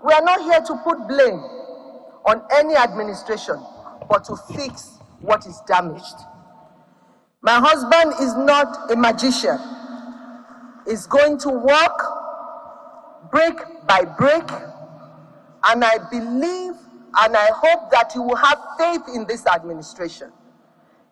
We are not here to put blame on any administration, but to fix what is damaged. My husband is not a magician. He's going to work brick by brick, and I believe and I hope that you will have faith in this administration.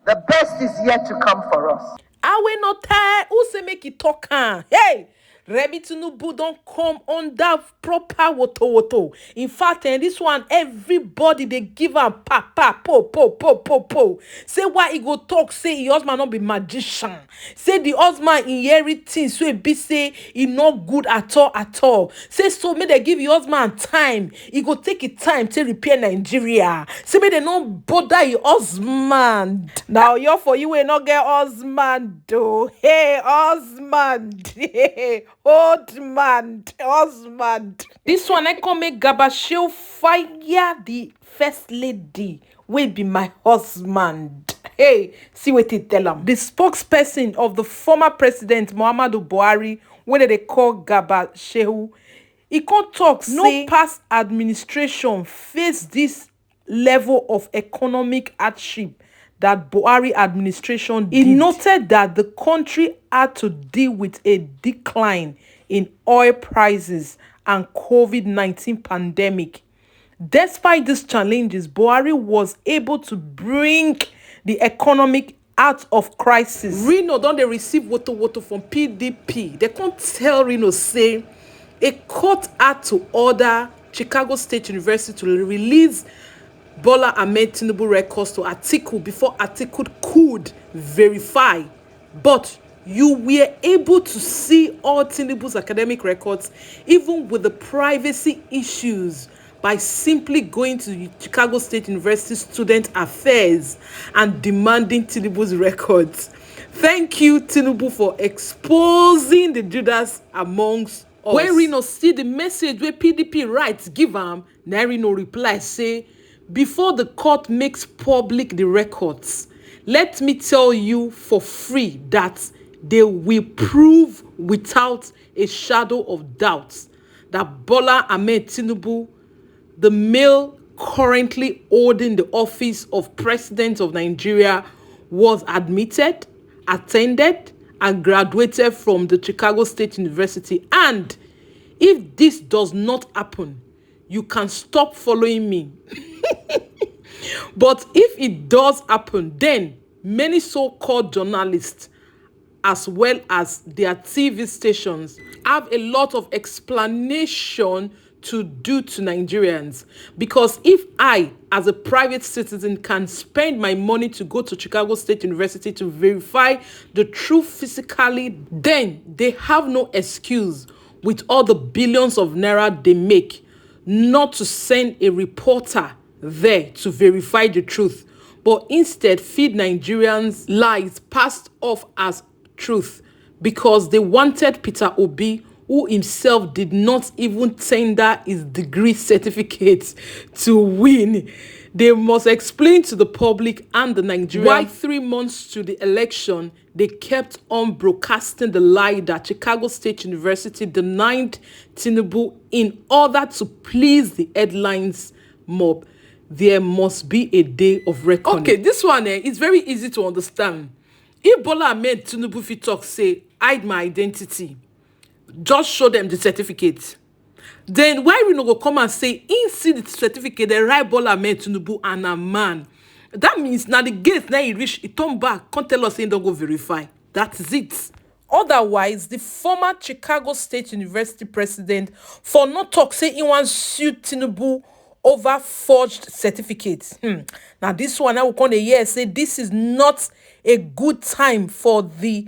The best is yet to come for us. I will not tell who say make it talk. Hey, Remi Tinubu don't come under proper woto. In fact, this one, everybody they give am po. Say why he go talk, say he husband not be magician. Say the husband inherit things, so he be say he not good at all. Say so may they give your husband time. He go take it time to repair Nigeria. Say may they not bother your husband. Now you're for you will not get husband though. Hey, husband. Husband. This one I can make Gabashil fire the first lady will be my husband. Hey, see what they tell him. The spokesperson of the former president Muhammadu Buhari, whether they call Gabashil, he can't talk. No past administration faced this level of economic hardship that Buhari administration did. He noted that the country had to deal with a decline in oil prices and COVID-19 pandemic. Despite these challenges, Buhari was able to bring the economic out of crisis. Reno don't they receive woto from PDP. They can't tell Reno say a court had to order Chicago State University to release Bola Ahmed Tinubu records to Atiku before Atiku could verify. But you were able to see all Tinubu's academic records, even with the privacy issues, by simply going to Chicago State University Student Affairs and demanding Tinubu's records. Thank you, Tinubu, for exposing the Judas amongst us. When Reno see the message where PDP writes, give am, na Reno reply say, before the court makes public the records, let me tell you for free that they will prove without a shadow of doubt that Bola Ahmed Tinubu, the male currently holding the office of President of Nigeria, was admitted, attended, and graduated from the Chicago State University. And if this does not happen, you can stop following me. But if it does happen, then many so-called journalists, as well as their TV stations, have a lot of explanation to do to Nigerians. Because if I, as a private citizen, can spend my money to go to Chicago State University to verify the truth physically, then they have no excuse with all the billions of naira they make not to send a reporter there to verify the truth, but instead feed Nigerians lies passed off as truth because they wanted Peter Obi, who himself did not even tender his degree certificate, to win. They must explain to the public and the Nigerians why 3 months to the election they kept on broadcasting the lie that Chicago State University denied Tinubu in order to please the headlines mob. There must be a day of reckoning. Okay, this one is very easy to understand. If Bola Ahmed Tinubu fit talk say, hide my identity, just show them the certificate. Then why we no go come and say, in see the certificate, they write Bola Ahmed Tinubu and a man. That means now the gate now he reach, he turn back, can't tell us he don't go verify. That is it. Otherwise, the former Chicago State University president for not talk say he wants sue Tinubu over forged certificates. Now this one I will come a year say this is not a good time for the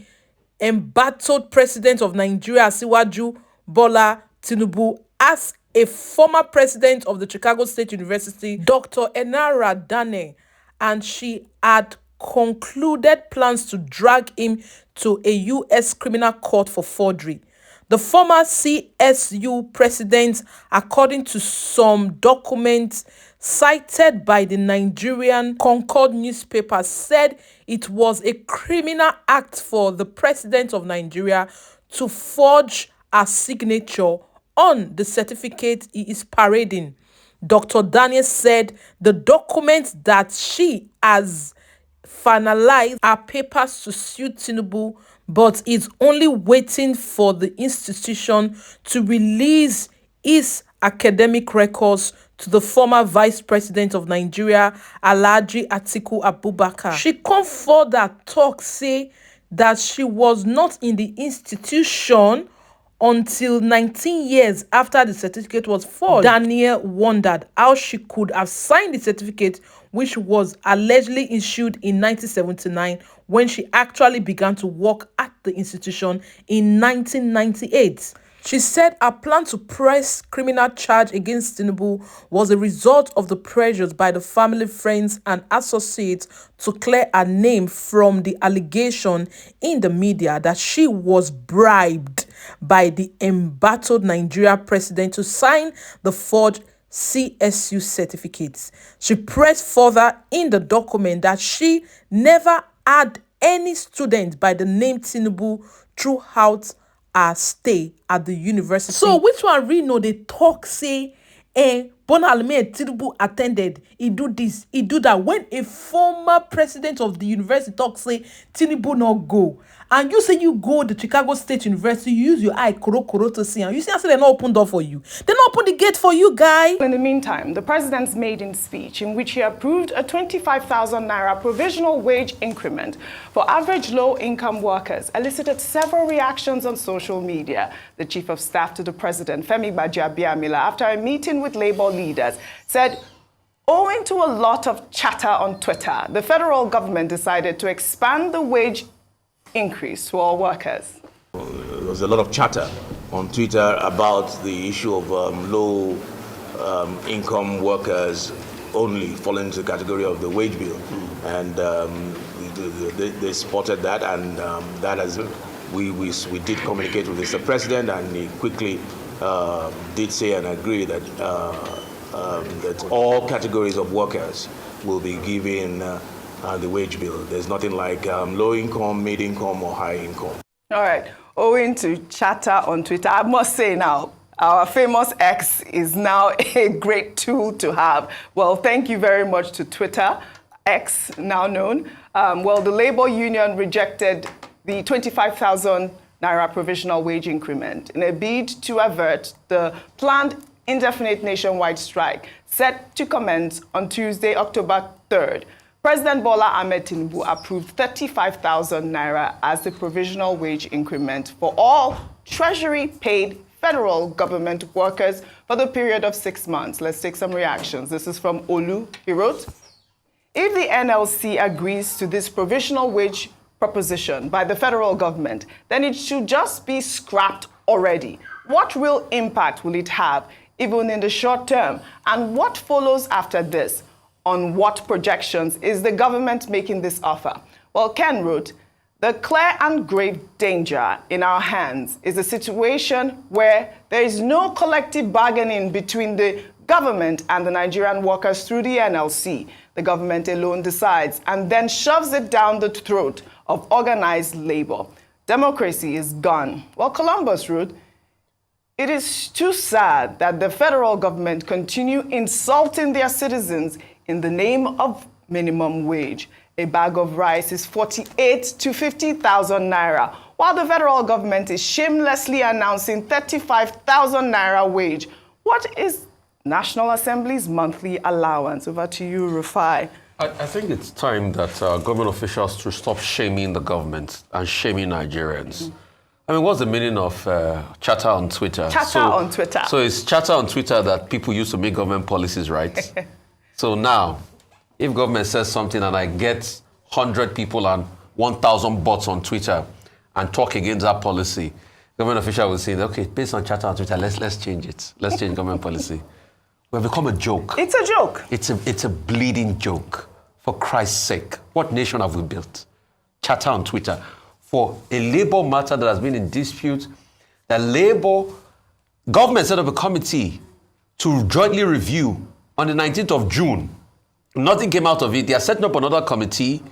embattled president of Nigeria, Asiwaju Bola Tinubu, as a former president of the Chicago State University, Dr. Enara Dane, and she had concluded plans to drag him to a U.S. criminal court for forgery. The former CSU president, according to some documents cited by the Nigerian Concord newspaper, said it was a criminal act for the president of Nigeria to forge a signature on the certificate he is parading. Dr. Daniel said the documents that she has finalized are papers to suit Tinubu, but is only waiting for the institution to release his academic records to the former Vice President of Nigeria, Alhaji Atiku Abubakar. She come further talk say that she was not in the institution until 19 years after the certificate was forged. Daniel wondered how she could have signed the certificate, which was allegedly issued in 1979, when she actually began to work at the institution in 1998. She said her plan to press criminal charge against Tinubu was a result of the pressures by the family, friends, and associates to clear her name from the allegation in the media that she was bribed by the embattled Nigeria president to sign the forged CSU certificates. She pressed further in the document that she never had any student by the name Tinubu throughout her stay at the university. So which one Reno they talk say Bonalme Tinubu attended, he do this, he do that, when a former president of the university talk say Tinubu not go, and you say you go to Chicago State University, you use your eye koro to see, and you see I say they not open door for you, they not open the gate for you, guy. In the meantime, the president's maiden speech, in which he approved a 25,000 naira provisional wage increment for average low-income workers, elicited several reactions on social media. The chief of staff to the president, Femi Gbajabiamila, after a meeting with labor leaders, said, owing to a lot of chatter on Twitter, the federal government decided to expand the wage increase to all workers. There was a lot of chatter on Twitter about the issue of low-income workers only falling into the category of the wage bill. And they supported that, and that has we did communicate with Mr. President, and he quickly did say and agree that that all categories of workers will be given the wage bill. There's nothing like low income, mid income, or high income. All right. Owing to chatter on Twitter, I must say now, our famous X is now a great tool to have. Well, thank you very much to Twitter, X now known. Well, the labor union rejected the 25,000 naira provisional wage increment in a bid to avert the planned indefinite nationwide strike set to commence on Tuesday, October 3rd. President Bola Ahmed Tinubu approved 35,000 naira as the provisional wage increment for all Treasury-paid federal government workers for the period of 6 months. Let's take some reactions. This is from Olu. He wrote, if the NLC agrees to this provisional wage proposition by the federal government, then it should just be scrapped already. What real impact will it have, even in the short term? And what follows after this? On what projections is the government making this offer? Well, Ken wrote, the clear and grave danger in our hands is a situation where there is no collective bargaining between the government and the Nigerian workers through the NLC. The government alone decides and then shoves it down the throat of organized labor. Democracy is gone. Well, Columbus wrote, it is too sad that the federal government continue insulting their citizens in the name of minimum wage. A bag of rice is 48 to 50,000 naira, while the federal government is shamelessly announcing 35,000 naira wage. What is National Assembly's monthly allowance? Over to you, Rufai. I think it's time that government officials to stop shaming the government and shaming Nigerians. Mm-hmm. I mean, what's the meaning of chatter on Twitter? On Twitter. So it's chatter on Twitter that people use to make government policies, right? So now, if government says something and I get 100 people and 1,000 bots on Twitter and talk against that policy, government official will say, okay, based on chatter on Twitter, let's change it. Let's change government policy. We've become a joke. It's a joke. It's a bleeding joke. For Christ's sake, what nation have we built? Chatter on Twitter. For a labor matter that has been in dispute, the labor government set up a committee to jointly review on the 19th of June. Nothing came out of it. They are setting up another committee.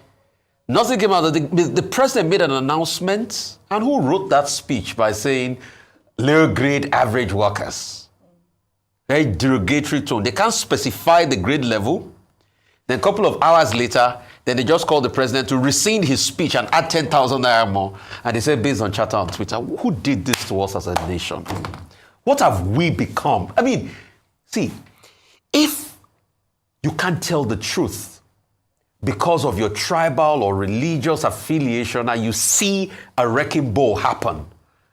Nothing came out of it. The president made an announcement. And who wrote that speech by saying, low-grade average workers. Very derogatory tone. They can't specify the grade level. Then a couple of hours later, then they just called the president to rescind his speech and add 10,000 naira more. And they said, based on chatter on Twitter, who did this to us as a nation? What have we become? I mean, see, if you can't tell the truth because of your tribal or religious affiliation and you see a wrecking ball happen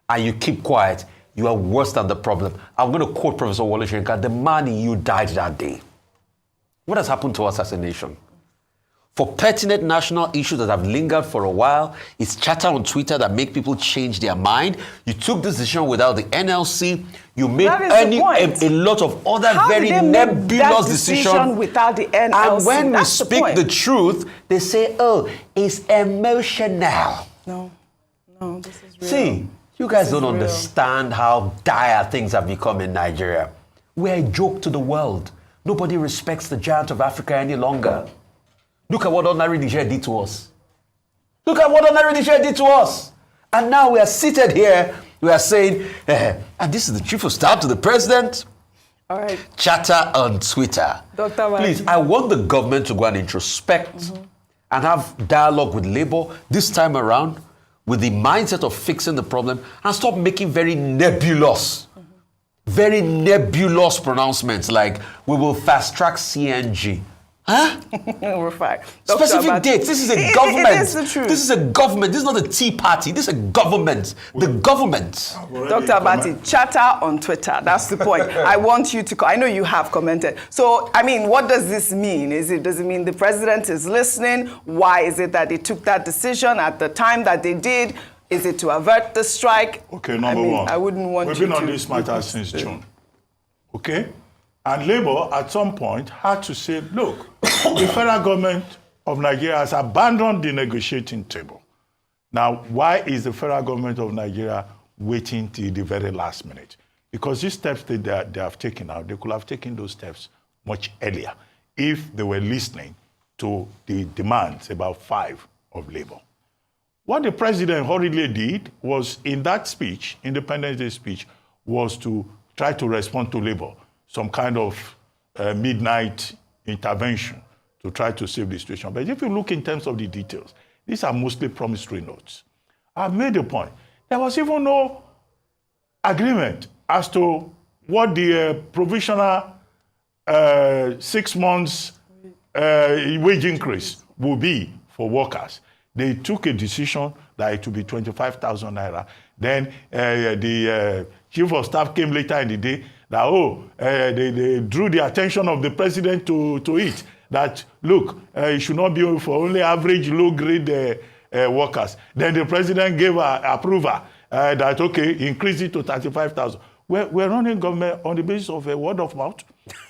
and you keep quiet, you are worse than the problem. I'm going to quote Professor Wole Soyinka, the man in you died that day. What has happened to us as a nation? For pertinent national issues that have lingered for a while, it's chatter on Twitter that make people change their mind. You took this decision without the NLC. You made a lot of other very nebulous decisions without the NLC. And when we speak the truth, they say, oh, it's emotional. No, this is real. See, you guys don't understand how dire things have become in Nigeria. We're a joke to the world. Nobody respects the giant of Africa any longer. Look at what ordinary Niger did to us. Look at what ordinary Niger did to us. And now we are seated here, we are saying, and this is the chief of staff to the president. All right. Chatter on Twitter. Dr. Please, I want the government to go and introspect and have dialogue with Labour this time around with the mindset of fixing the problem and stop making very nebulous pronouncements like, we will fast track CNG. Huh? We're fine. Specific dates. This is a government. It is the truth. This is a government. This is not a tea party. This is a government. The government. Dr. Abati, chatter on Twitter. That's the point. I want you to. I know you have commented. So, I mean, what does this mean? Does it mean the president is listening? Why is it that they took that decision at the time that they did? Is it to avert the strike? Okay, number one. I wouldn't want We've you been to. on this matter since June. Okay? And Labour, at some point, had to say, look, the federal government of Nigeria has abandoned the negotiating table. Now, why is the federal government of Nigeria waiting till the very last minute? Because these steps that they have taken out, they could have taken those steps much earlier if they were listening to the demands, about 5 of Labour. What the president hurriedly did was, in that speech, Independence Day speech, was to try to respond to Labour, some kind of midnight intervention to try to save the situation. But if you look in terms of the details, these are mostly promissory notes. I've made a point. There was even no agreement as to what the provisional 6 months wage increase will be for workers. They took a decision that it would be 25,000 naira. Then the chief of staff came later in the day that, they drew the attention of the president to it. That, look, it should not be for only average low-grade workers. Then the president gave approval that, okay, increase it to 35,000. We're running government on the basis of a word of mouth.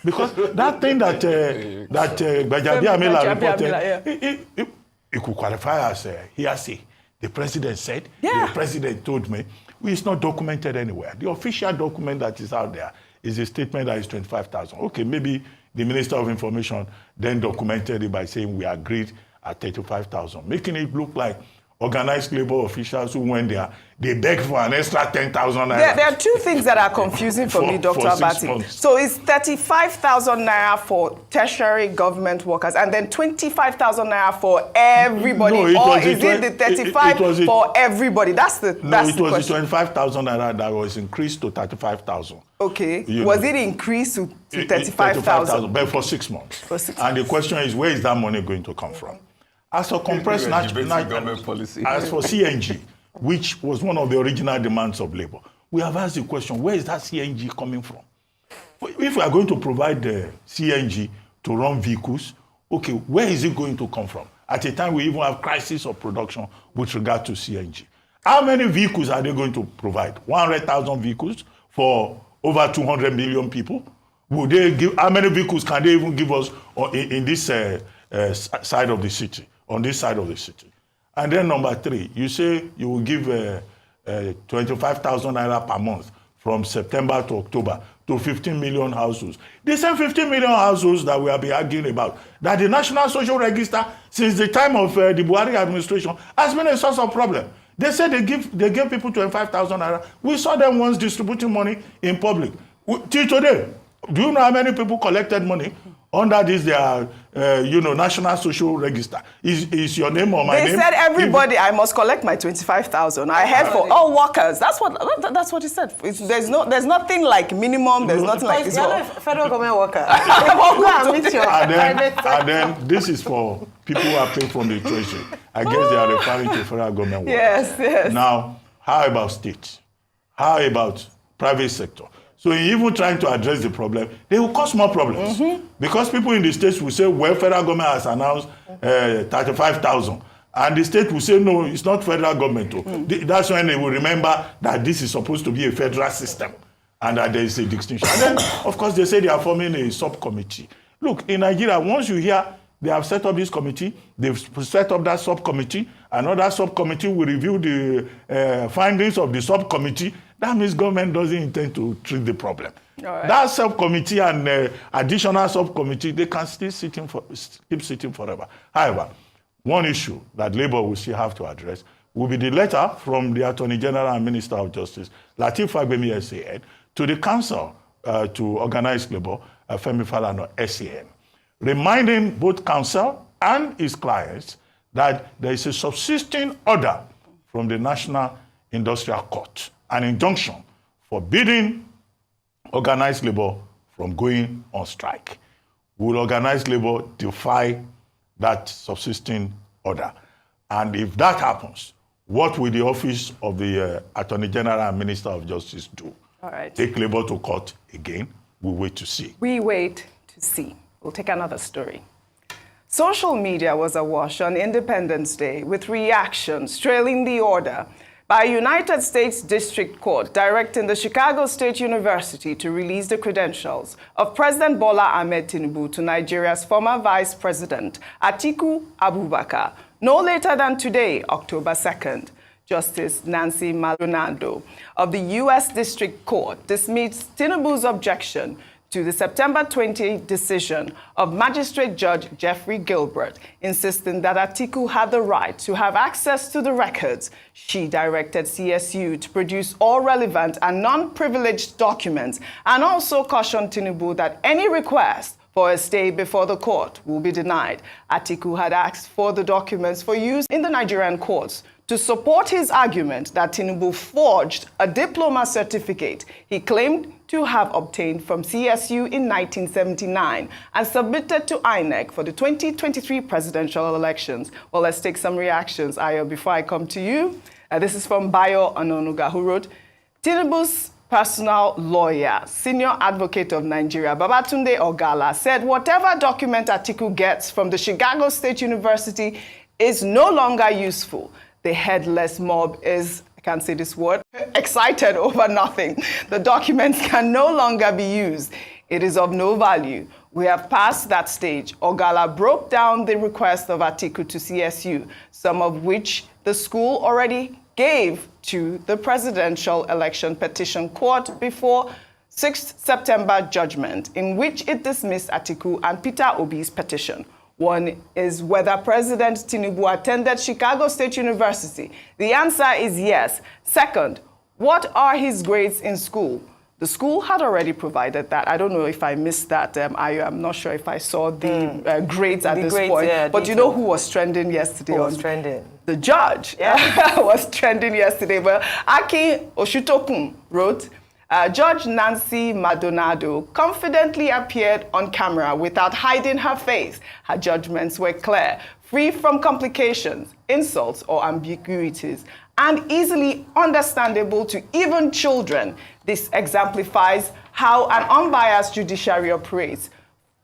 Because that thing that Gbajabi Amila reported, it could qualify as hearsay. The president said, the president told me. It's not documented anywhere. The official document that is out there is a statement that is 25,000. Okay, maybe the Minister of Information then documented it by saying we agreed at 35,000, making it look like organized labor officials who went there, they begged for an extra 10,000 naira. There are two things that are confusing for me, Dr. Abati. So it's 35,000 naira for tertiary government workers and then 25,000 naira for everybody. Or is it the 35 for everybody? That's the question. No, it was the 25,000 naira that was increased to 35,000. Okay. Was it increased to 35,000? But for 6 months. For 6 and the question is, where is that money going to come from? As for compressed natural government policy. As for CNG, which was one of the original demands of Labour, we have asked the question, where is that CNG coming from? If we are going to provide the CNG to run vehicles, okay, where is it going to come from? At a time we even have crisis of production with regard to CNG. How many vehicles are they going to provide? 100,000 vehicles for over 200 million people? Will they give? How many vehicles can they even give us in this side of the city? On this side of the city. And then number 3, you say you will give 25,000 naira per month from September to October to 15 million households. The same 15 million households that we have been arguing about, that the National Social Register, since the time of the Buhari administration, has been a source of problem. They said they gave people 25,000 naira. We saw them once distributing money in public. Till today, do you know how many people collected money under this their National Social Register? Is your name or my name? They said everybody, I must collect my 25,000. I heard for all workers. That's what he said. There's nothing like minimum. There's nothing like this. Federal government worker. And then this is for people who are paid from the treasury. I guess they are referring to federal government workers. Yes. Now, how about states? How about private sector? So even trying to address the problem, they will cause more problems. Because people in the states will say, well, federal government has announced 35,000. And the state will say, no, it's not federal government. That's when they will remember that this is supposed to be a federal system and that there is a distinction. And then, of course, they say they are forming a subcommittee. Look, in Nigeria, once you hear they have set up this committee, they've set up that subcommittee, another subcommittee will review the findings of the subcommittee. That means government doesn't intend to treat the problem. Right. That subcommittee and additional subcommittee, they can still keep sitting forever. However, one issue that Labour will still have to address will be the letter from the Attorney General and Minister of Justice, Lateef Fagbemi SAN, to the Council to Organized Labour, Femi Falana SAN, reminding both Council and his clients that there is a subsisting order from the National Industrial Court, an injunction forbidding organized labor from going on strike. Will organized labor defy that subsisting order? And if that happens, what will the office of the Attorney General and Minister of Justice do? All right. Take labor to court again? We'll wait to see. We wait to see. We'll take another story. Social media was awash on Independence Day with reactions trailing the order by a United States District Court directing the Chicago State University to release the credentials of President Bola Ahmed Tinubu to Nigeria's former Vice President Atiku Abubakar, no later than today, October 2nd. Justice Nancy Maldonado of the U.S. District Court dismissed Tinubu's objection to the September 20 decision of Magistrate Judge Jeffrey Gilbert, insisting that Atiku had the right to have access to the records. She directed CSU to produce all relevant and non-privileged documents and also cautioned Tinubu that any request for a stay before the court will be denied. Atiku had asked for the documents for use in the Nigerian courts to support his argument that Tinubu forged a diploma certificate he claimed to have obtained from CSU in 1979 and submitted to INEC for the 2023 presidential elections. Well, let's take some reactions, Ayo, before I come to you. This is from Bayo Ononuga, who wrote, Tinubu's personal lawyer, senior advocate of Nigeria, Babatunde Ogala, said whatever document Atiku gets from the Chicago State University is no longer useful. The headless mob is, I can't say this word, excited over nothing. The documents can no longer be used. It is of no value. We have passed that stage. Ogala broke down the request of Atiku to CSU, some of which the school already gave to the Presidential Election Petition Court before 6th September judgment, in which it dismissed Atiku and Peter Obi's petition. One is whether President Tinubu attended Chicago State University. The answer is yes. Second, what are his grades in school? The school had already provided that. I don't know if I missed that. I'm not sure if I saw the grades at this point. Yeah, but you know who was trending yesterday? Who was trending? The judge was trending yesterday. Well, Aki Oshutokun wrote, Judge Nancy Maldonado confidently appeared on camera without hiding her face. Her judgments were clear, free from complications, insults, or ambiguities, and easily understandable to even children. This exemplifies how an unbiased judiciary operates,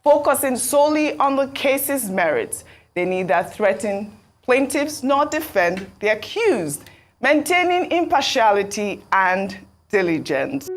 focusing solely on the case's merits. They neither threaten plaintiffs nor defend the accused, maintaining impartiality and diligence.